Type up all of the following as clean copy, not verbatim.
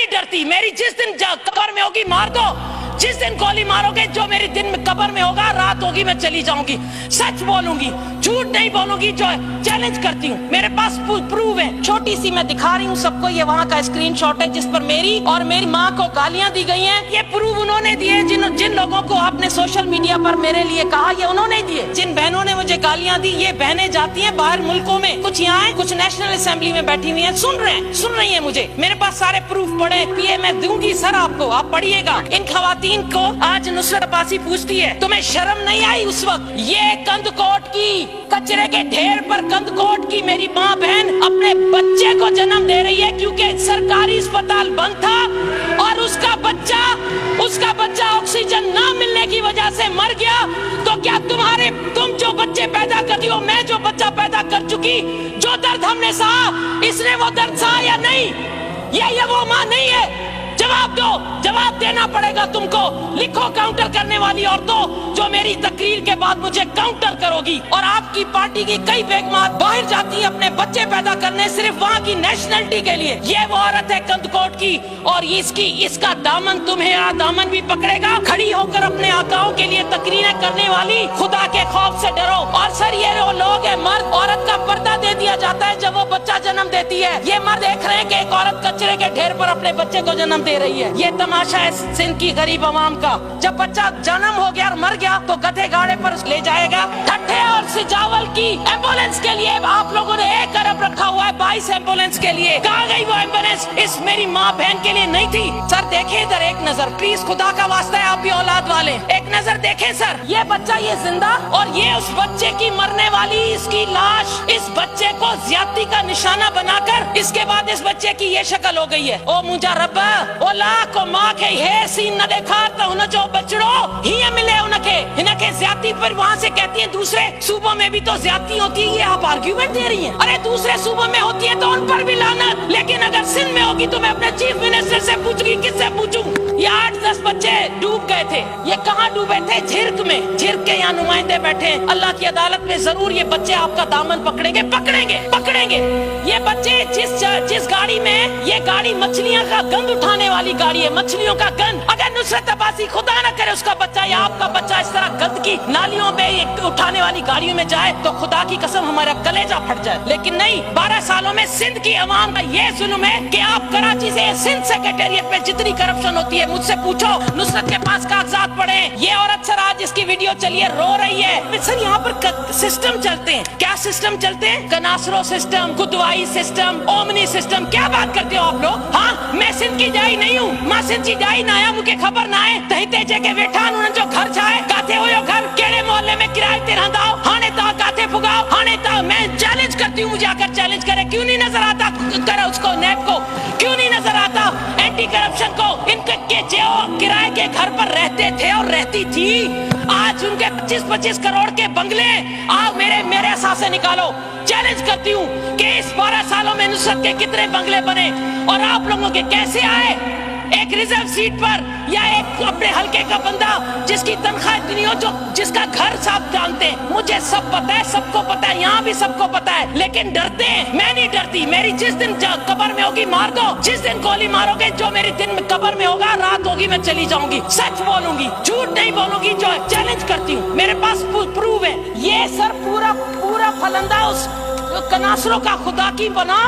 نہیں ڈرتی. میری جس دن قبر میں ہوگی مار دو, جس دن گولی مارو گے جو میری دن میں قبر میں ہوگا, رات ہوگی میں چلی جاؤں گی. سچ بولوں گی, جھوٹ نہیں بولوں گی. جو چیلنج کرتی ہوں, میرے پاس پروف ہے. چھوٹی سی میں دکھا رہی ہوں سب کو, یہ وہاں کا اسکرین شاٹ ہے جس پر میری اور میری ماں کو گالیاں دی گئی ہیں. یہ پروف انہوں نے دیے. جن لوگوں کو آپ نے سوشل میڈیا پر میرے لیے کہا, یہ انہوں نے دیے. جن بہنوں نے مجھے گالیاں دی, یہ بہنیں جاتی ہیں باہر ملکوں میں, کچھ یہاں ہیں, کچھ نیشنل اسمبلی میں بیٹھی ہوئی ہیں, سن رہی ہیں مجھے. میرے پاس سارے پروف پڑے. پی میں دوں گی سر آپ کو, آپ پڑھیے گا. ان خواتین کو آج نصرت عباسی پوچھتی ہے, تمہیں شرم نہیں آئی اس وقت؟ یہ کند کوٹ کی کچرے کے ڈھیر پر کند کوٹ کی میری ماں بہن اپنے بچے کو جنم دے رہی ہے کیونکہ سرکاری اسپتال بند تھا اور اس کا بچہ آکسیجن نہ ملنے کی وجہ سے مر گیا. تو کیا تم جو بچے پیدا کرتی ہو, میں جو بچہ پیدا کر چکی, جو درد ہم نے سہا, اس نے وہ درد سہا یا نہیں؟ یہ وہ ماں نہیں ہے. جواب دو, جواب دینا پڑے گا تم کو. لکھو کاؤنٹر کرنے والی عورتوں جو میری تقریر کے بعد مجھے کاؤنٹر کرو گی. اور آپ کی پارٹی کی کئی بیگمات باہر جاتی ہیں اپنے بچے پیدا کرنے صرف وہاں کی نیشنلٹی کے لیے. یہ وہ عورت ہے کندکوٹ کی, اور اس کا دامن تمہیں دامن بھی پکڑے گا. کھڑی ہو کر اپنے آقاؤں کے لیے تقریریں کرنے والی, خدا کے خوف سے ڈرو. اور سر یہ وہ لوگ ہیں, مرد عورت کا پردہ دے دیا جاتا ہے جب وہ بچہ جنم دیتی ہے. یہ مرد دیکھ رہے ہیں کہ ایک عورت کچرے کے ڈھیر پر اپنے بچے کو جنم دے رہی ہے. یہ تماشا ہے سندھ کی غریب عوام کا. جب بچہ جنم ہو گیا اور مر گیا تو گدھے گاڑے پر لے جائے گا. ٹھٹھے اور سجاول کی ایمبولینس کے لیے آپ لوگوں نے 1 ارب رکھا ہوا ہے 22 ایمبولینس کے لیے. کہاں گئی وہ ایمبولینس؟ اس میری ماں بہن کے لیے نہیں تھی. سر دیکھیں ادھر ایک نظر پلیز, خدا کا واسطہ ہے, آپ بھی اولاد والے, ایک نظر دیکھیں سر. یہ بچہ یہ زندہ, اور یہ اس بچے کی مرنے والی اس کی لاش. اس بچے کو زیادتی کا نشانہ بنا کر اس کے بعد اس بچے کی یہ شکل ہو گئی ہے. او مجھا ربا, او لا کو ماں کے ہے سین نہ دیکھا تو انہیں جو بچڑو ہی ملے انہیں کے زیادتی پر وہاں سے کہتی ہیں دوسرے صوبوں میں بھی تو زیادتی ہوتی ہے. یہ آپ آرگیومنٹ دے رہی ہیں. ارے دوسرے صوبوں میں ہوتی ہے تو ان پر بھی لعنت, لیکن اگر سندھ میں ہوگی تو میں اپنے چیف منسٹر سے پوچھوں گی. کس سے پوچھوں؟ یہ 8-10 بچے ڈوب گئے تھے. یہ کہاں ڈوبے تھے؟ جھرک میں. جھرک کے یہاں نمائندے بیٹھے ہیں. اللہ کی عدالت میں ضرور یہ بچے آپ کا دامن پکڑیں گے. یہ بچے جس گاڑی میں, یہ گاڑی مچھلیاں کا گند اٹھانے والی گاڑی ہے, مچھلیوں کا گند. اگر نصرت عباسی خدا نہ کرے اس کا بچہ یا آپ کا بچہ اس طرح گند کی نالیوں میں اٹھانے والی گاڑیوں میں جائے تو خدا کی قسم ہمارا کلیجہ پھٹ جائے. لیکن نہیں, 12 سالوں میں سندھ کی عوام کا یہ ظلم ہے کہ آپ کراچی سے سندھ سیکریٹریٹ میں جتنی کرپشن ہوتی ہے مجھ سے پوچھو. نصرت کے پاس کاغذات پڑے. یہ عورت سر آج اس کی ویڈیو چلیے رو رہی ہے. سر یہاں پر سسٹم چلتے ہیں. کیا سسٹم چلتے ہیں؟ کناسرو سسٹم, گدوائی سسٹم, اومنی سسٹم. کیا بات کرتے ہو آپ لوگ؟ ہاں میں سندھ کی جائی نہیں ہوں, ماں سندھ کی جائی نہ آیا, مجھے خبر نہ ہے. تہتے جے کے بیٹھا انہوں نے جو گھر چھائے کاتے ہوئے گھر کیڑے محلے میں کرائے تے رہندا ہو. ہانے تا کاتے پھگاؤ, ہانے تا میں چیلنج کرتی ہوں, مجھے آ کر چیلنج کرے. کیوں نہیں نظر آتا کرے اس کو, نیب کو کیوں نہیں نظر آتا, اینٹی کرپشن کو؟ ان کے جو کرائے کے گھر پر رہتے تھے اور رہتی تھی, آج ان کے 25-25 کروڑ کے بنگلے آپ میرے ساتھ سے نکالو. چیلنج کرتی ہوں کہ اس 12 سالوں میں نصرت کے کتنے بنگلے بنے اور آپ لوگوں کے کیسے آئے. ایک ریزرو سیٹ پر یا ایک اپنے حلقے کا بندہ جس کی تنخواہ اتنی ہو, جس کا گھر صاحب جانتے ہیں. مجھے سب پتا ہے, سب کو پتا ہے, یہاں بھی سب کو پتا ہے, لیکن ڈرتے ہیں. میں نہیں ڈرتی. میری جس دن قبر میں ہوگی مار دو, جس دن گولی مارو گے جو میری دن میں قبر میں ہوگا, رات ہوگی میں چلی جاؤں گی. سچ بولوں گی, جھوٹ نہیں بولوں گی. جو چیلنج کرتی ہوں, میرے پاس پروف ہے. یہ سر پورا پھلندہ اس کناسروں کا خدا کی بنا.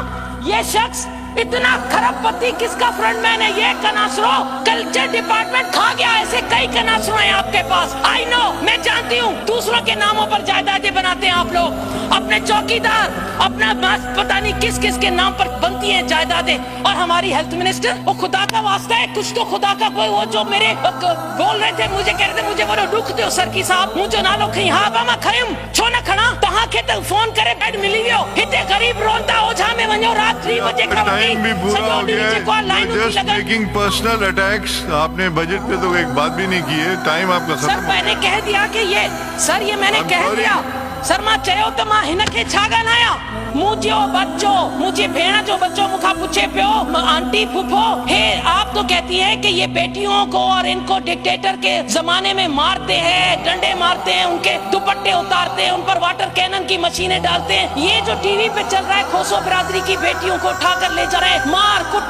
یہ شخص اتنا خراب پتی کس کا فرنٹ مین ہے؟ یہ کناسرو کلچر ڈپارٹمنٹ کھا گیا. ایسے کئی کناسرو ہیں آپ کے پاس. آئی نو, میں جانتی ہوں. دوسروں کے ناموں پر جائیدادیں بناتے ہیں آپ لوگ. اپنے چوکیدار, اپنا پتہ نہیں کس کے نام پر بنتی ہیں جائیدادیں. اور ہماری ہیلتھ منسٹر, وہ خدا کا واسطہ ہے کچھ تو خدا کا کوئی, وہ جو میرے بول رہے تھے, مجھے کہہ رہے تھے مجھے وہ دکھ دو سر کی صاحب, مجھے نہ لو کہیں ہاں باما کھائم چھو نہ کھڑا تہاں کے تک فون کرے بیڈ ملی ویو ہتے غریب روندا اوجھا میں ونجو رات 3 بجے کا ٹائم بھی پورا ہو گیا ہے. Just making personal attacks. آپ نے بجٹ پہ تو ایک بات بھی نہیں کی ہے. ٹائم آپ کا ختم. سر میں نے کہہ دیا کہ یہ سر یہ میں نے کہہ دیا. سر ماں چاہو تو ماں ہن کے چھاگا نایا مجھے بچوں مجھے بھیڑا جو بچوں مکھا پوچھے پیو آنٹی پھپھو ہے. آپ تو کہتی ہے کہ یہ بیٹیوں کو اور ان کو ڈکٹیٹر کے زمانے میں مارتے ہیں, ڈنڈے مارتے ہیں, ان کے دوپٹے اتارتے ہیں, ان پر واٹر کینن کی مشینیں ڈالتے ہیں. یہ جو ٹی وی پہ چل رہا ہے کھوسو برادری کی بیٹیوں کو اٹھا کر لے جا رہے ہیں, مار کٹ